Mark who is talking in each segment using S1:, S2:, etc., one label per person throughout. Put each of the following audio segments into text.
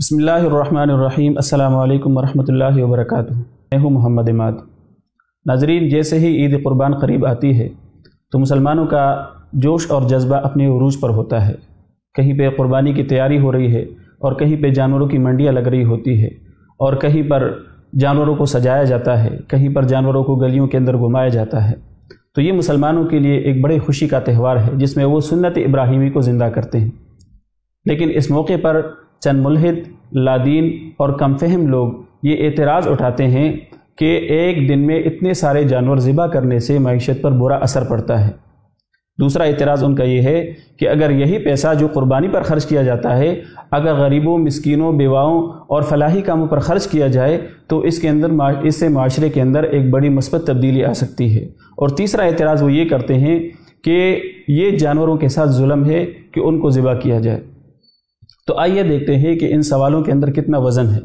S1: بسم اللہ الرحمن الرحیم۔ السلام علیکم ورحمۃ اللہ وبرکاتہ۔ میں ہوں محمد عماد۔ ناظرین، جیسے ہی عید قربان قریب آتی ہے تو مسلمانوں کا جوش اور جذبہ اپنے عروج پر ہوتا ہے۔ کہیں پہ قربانی کی تیاری ہو رہی ہے اور کہیں پہ جانوروں کی منڈیاں لگ رہی ہوتی ہے اور کہیں پر جانوروں کو سجایا جاتا ہے، کہیں پر جانوروں کو گلیوں کے اندر گھمایا جاتا ہے۔ تو یہ مسلمانوں کے لیے ایک بڑے خوشی کا تہوار ہے جس میں وہ سنت ابراہیمی کو زندہ کرتے ہیں۔ لیکن اس موقع پر چند ملحد، لادین اور کم فہم لوگ یہ اعتراض اٹھاتے ہیں کہ ایک دن میں اتنے سارے جانور ذبح کرنے سے معیشت پر برا اثر پڑتا ہے۔ دوسرا اعتراض ان کا یہ ہے کہ اگر یہی پیسہ جو قربانی پر خرچ کیا جاتا ہے اگر غریبوں، مسکینوں، بیواؤں اور فلاحی کاموں پر خرچ کیا جائے تو اس سے معاشرے کے اندر ایک بڑی مثبت تبدیلی آ سکتی ہے۔ اور تیسرا اعتراض وہ یہ کرتے ہیں کہ یہ جانوروں کے ساتھ ظلم ہے کہ ان کو ذبح کیا جائے۔ تو آئیے دیکھتے ہیں کہ ان سوالوں کے اندر کتنا وزن ہے۔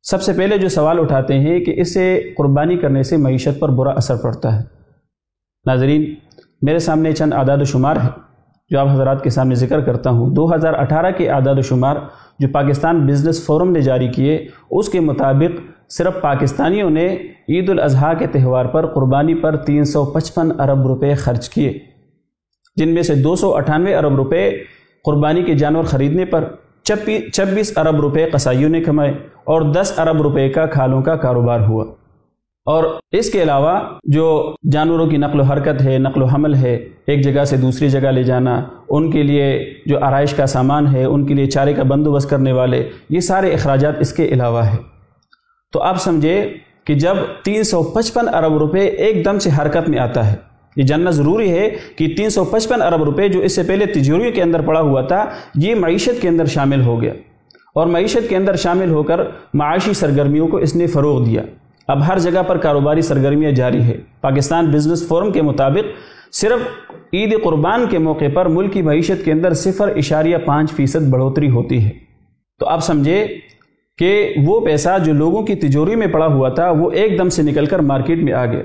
S1: سب سے پہلے جو سوال اٹھاتے ہیں کہ اسے قربانی کرنے سے معیشت پر برا اثر پڑتا ہے۔ ناظرین، میرے سامنے چند اعداد و شمار ہے جو آپ حضرات کے سامنے ذکر کرتا ہوں۔ 2018 کے اعداد و شمار جو پاکستان بزنس فورم نے جاری کیے، اس کے مطابق صرف پاکستانیوں نے عید الاضحیٰ کے تہوار پر قربانی پر 355 ارب روپے خرچ کیے، جن میں سے 298 ارب روپے قربانی کے جانور خریدنے پر، 26 ارب روپے قصائیوں نے کمائے اور 10 ارب روپے کا کھالوں کا کاروبار ہوا۔ اور اس کے علاوہ جو جانوروں کی نقل و حرکت ہے، نقل و حمل ہے، ایک جگہ سے دوسری جگہ لے جانا، ان کے لیے جو آرائش کا سامان ہے، ان کے لیے چارے کا بندوبست کرنے والے، یہ سارے اخراجات اس کے علاوہ ہے۔ تو آپ سمجھے کہ جب 355 ارب روپے ایک دم سے حرکت میں آتا ہے، یہ جاننا ضروری ہے کہ 355 ارب روپے جو اس سے پہلے تجوریوں کے اندر پڑا ہوا تھا، یہ معیشت کے اندر شامل ہو گیا اور معیشت کے اندر شامل ہو کر معاشی سرگرمیوں کو اس نے فروغ دیا۔ اب ہر جگہ پر کاروباری سرگرمیاں جاری ہے۔ پاکستان بزنس فورم کے مطابق صرف عید قربان کے موقع پر ملک کی معیشت کے اندر 0.5% بڑھوتری ہوتی ہے۔ تو آپ سمجھے کہ وہ پیسہ جو لوگوں کی تجوری میں پڑا ہوا تھا وہ ایک دم سے نکل کر مارکیٹ میں آ گیا۔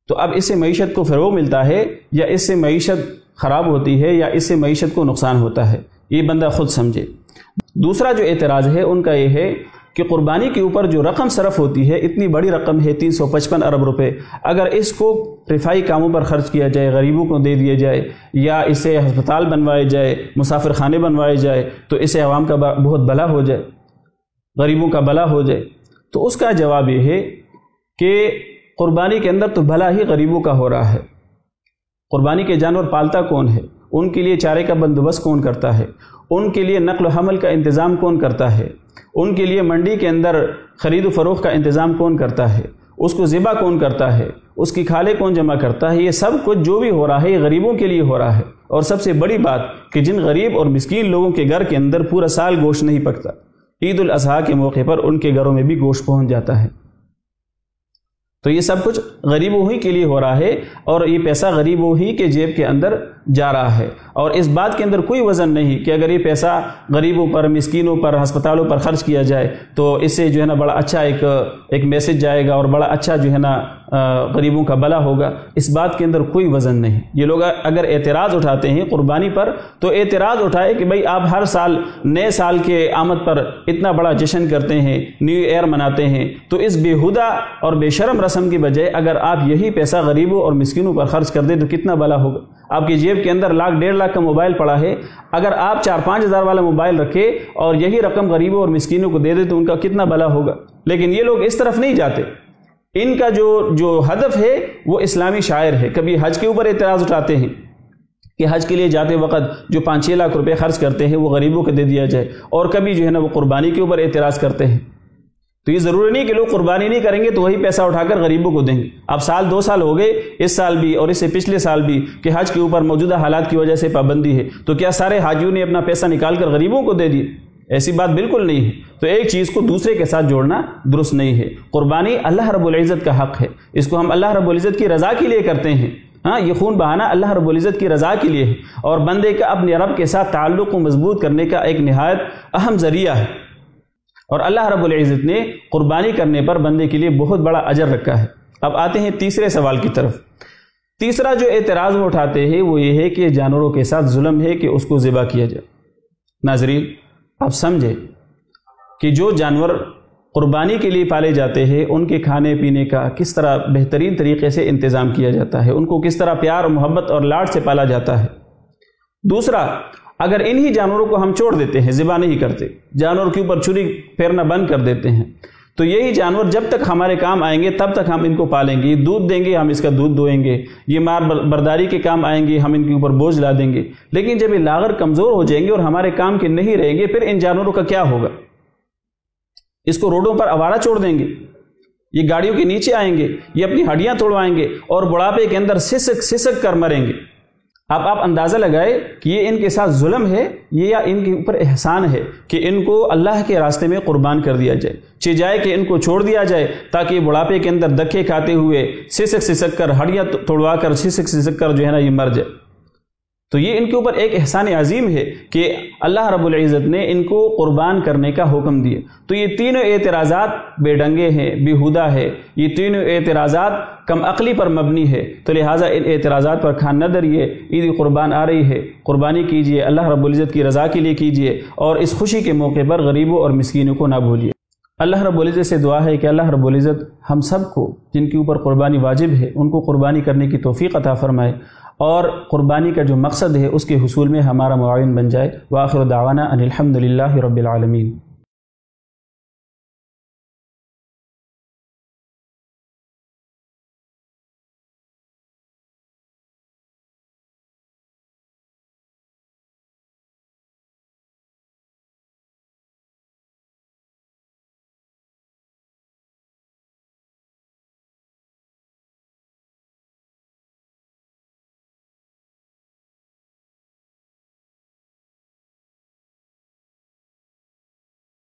S1: تو اب اس سے معیشت کو فروغ ملتا ہے یا اس سے معیشت خراب ہوتی ہے یا اس سے معیشت کو نقصان ہوتا ہے، یہ بندہ خود سمجھے۔ دوسرا جو اعتراض ہے ان کا یہ ہے کہ قربانی کے اوپر جو رقم صرف ہوتی ہے، اتنی بڑی رقم ہے 355 ارب روپے، اگر اس کو رفاہی کاموں پر خرچ کیا جائے، غریبوں کو دے دیا جائے یا اسے ہسپتال بنوائے جائے، مسافر خانے بنوائے جائے تو اسے عوام کا بہت بھلا ہو جائے، غریبوں کا بھلا ہو جائے۔ تو اس کا جواب یہ ہے کہ قربانی کے اندر تو بھلا ہی غریبوں کا ہو رہا ہے۔ قربانی کے جانور پالتا کون ہے؟ ان کے لیے چارے کا بندوبست کون کرتا ہے؟ ان کے لیے نقل و حمل کا انتظام کون کرتا ہے؟ ان کے لیے منڈی کے اندر خرید و فروخت کا انتظام کون کرتا ہے؟ اس کو ذبح کون کرتا ہے؟ اس کی کھالیں کون جمع کرتا ہے؟ یہ سب کچھ جو بھی ہو رہا ہے یہ غریبوں کے لیے ہو رہا ہے۔ اور سب سے بڑی بات کہ جن غریب اور مسکین لوگوں کے گھر کے اندر پورا سال گوشت نہیں پکتا، عید الاضحیٰ کے موقع پر ان کے گھروں میں بھی گوشت پہنچ جاتا ہے۔ تو یہ سب کچھ غریبوں ہی کے لیے ہو رہا ہے اور یہ پیسہ غریبوں ہی کے جیب کے اندر جا رہا ہے۔ اور اس بات کے اندر کوئی وزن نہیں کہ اگر یہ پیسہ غریبوں پر، مسکینوں پر، ہسپتالوں پر خرچ کیا جائے تو اس سے جو ہے نا بڑا اچھا ایک میسج جائے گا اور بڑا اچھا جو ہے نا غریبوں کا بھلا ہوگا۔ اس بات کے اندر کوئی وزن نہیں۔ یہ لوگ اگر اعتراض اٹھاتے ہیں قربانی پر تو اعتراض اٹھائے کہ بھئی آپ ہر سال نئے سال کے آمد پر اتنا بڑا جشن کرتے ہیں، نیو ایئر مناتے ہیں، تو اس بےہودہ اور بے شرم رسم کی بجائے اگر آپ یہی پیسہ غریبوں اور مسکینوں پر خرچ کر دیں تو کتنا بھلا ہوگا۔ آپ کی جیب کے اندر 1 لاکھ 1.5 لاکھ کا موبائل پڑا ہے، اگر آپ 4-5 ہزار والا موبائل رکھے اور یہی رقم غریبوں اور مسکینوں کو دے دیں تو ان کا کتنا بھلا ہوگا۔ لیکن یہ لوگ اس طرف نہیں جاتے۔ ان کا جو ہدف ہے وہ اسلامی شاعر ہے۔ کبھی حج کے اوپر اعتراض اٹھاتے ہیں کہ حج کے لیے جاتے وقت جو 5-6 لاکھ روپے خرچ کرتے ہیں وہ غریبوں کو دے دیا جائے، اور کبھی جو ہے نا وہ قربانی کے اوپر اعتراض کرتے ہیں۔ تو یہ ضروری نہیں کہ لوگ قربانی نہیں کریں گے تو وہی پیسہ اٹھا کر غریبوں کو دیں گے۔ اب 2 سال ہو گئے، اس سال بھی اور اس سے پچھلے سال بھی، کہ حج کے اوپر موجودہ حالات کی وجہ سے پابندی ہے، تو کیا سارے حاجیوں نے اپنا پیسہ نکال کر غریبوں کو دے دیا؟ ایسی بات بالکل نہیں ہے۔ تو ایک چیز کو دوسرے کے ساتھ جوڑنا درست نہیں ہے۔ قربانی اللہ رب العزت کا حق ہے، اس کو ہم اللہ رب العزت کی رضا کے لیے کرتے ہیں۔ ہاں، یہ خون بہانا اللہ رب العزت کی رضا کے لیے ہے اور بندے کا اپنے رب کے ساتھ تعلق کو مضبوط کرنے کا ایک نہایت اہم ذریعہ ہے۔ اور اللہ رب العزت نے قربانی کرنے پر بندے کے لیے بہت بڑا اجر رکھا ہے۔ اب آتے ہیں تیسرے سوال کی طرف۔ تیسرا جو اعتراض وہ اٹھاتے ہیں وہ یہ ہے کہ جانوروں کے ساتھ ظلم ہے کہ اس کو ذبح کیا جائے۔ ناظرین، آپ سمجھے کہ جو جانور قربانی کے لیے پالے جاتے ہیں ان کے کھانے پینے کا کس طرح بہترین طریقے سے انتظام کیا جاتا ہے، ان کو کس طرح پیار و محبت اور لاڈ سے پالا جاتا ہے۔ دوسرا، اگر انہی جانوروں کو ہم چھوڑ دیتے ہیں، ذبح نہیں کرتے، جانور کے اوپر چھری پھیرنا بند کر دیتے ہیں، تو یہی جانور جب تک ہمارے کام آئیں گے تب تک ہم ان کو پالیں گے، دودھ دیں گے، ہم اس کا دودھ دوئیں گے، یہ مار برداری کے کام آئیں گے، ہم ان کے اوپر بوجھ لا دیں گے۔ لیکن جب یہ لاغر کمزور ہو جائیں گے اور ہمارے کام کے نہیں رہیں گے، پھر ان جانوروں کا کیا ہوگا؟ اس کو روڈوں پر آوارہ چھوڑ دیں گے، یہ گاڑیوں کے نیچے آئیں گے، یہ اپنی ہڈیاں توڑوائیں گے اور بڑھاپے کے اندر سسک کر مریں گے۔ اب آپ اندازہ لگائے کہ یہ ان کے ساتھ ظلم ہے یا ان کے اوپر احسان ہے کہ ان کو اللہ کے راستے میں قربان کر دیا جائے، چاہے کہ ان کو چھوڑ دیا جائے تاکہ یہ بڑھاپے کے اندر دھکے کھاتے ہوئے سسک کر ہڈیاں توڑوا کر سسک کر جو ہے نا یہ مر جائے۔ تو یہ ان کے اوپر ایک احسان عظیم ہے کہ اللہ رب العزت نے ان کو قربان کرنے کا حکم دیا۔ تو یہ تینوں اعتراضات بے ڈنگے ہیں، بیہودہ ہے، یہ تینوں اعتراضات کم عقلی پر مبنی ہے، تو لہٰذا ان اعتراضات پر کان نہ دریے۔ عید قربان آ رہی ہے، قربانی کیجئے، اللہ رب العزت کی رضا کے لیے کیجئے، اور اس خوشی کے موقع پر غریبوں اور مسکینوں کو نہ بھولیے۔ اللہ رب العزت سے دعا ہے کہ اللہ رب العزت ہم سب کو جن کے اوپر قربانی واجب ہے ان کو قربانی کرنے کی توفیق عطا فرمائے، اور قربانی کا جو مقصد ہے اس کے حصول میں ہمارا معاون بن جائے۔ وآخر دعوانا ان الحمد للہ رب العالمین۔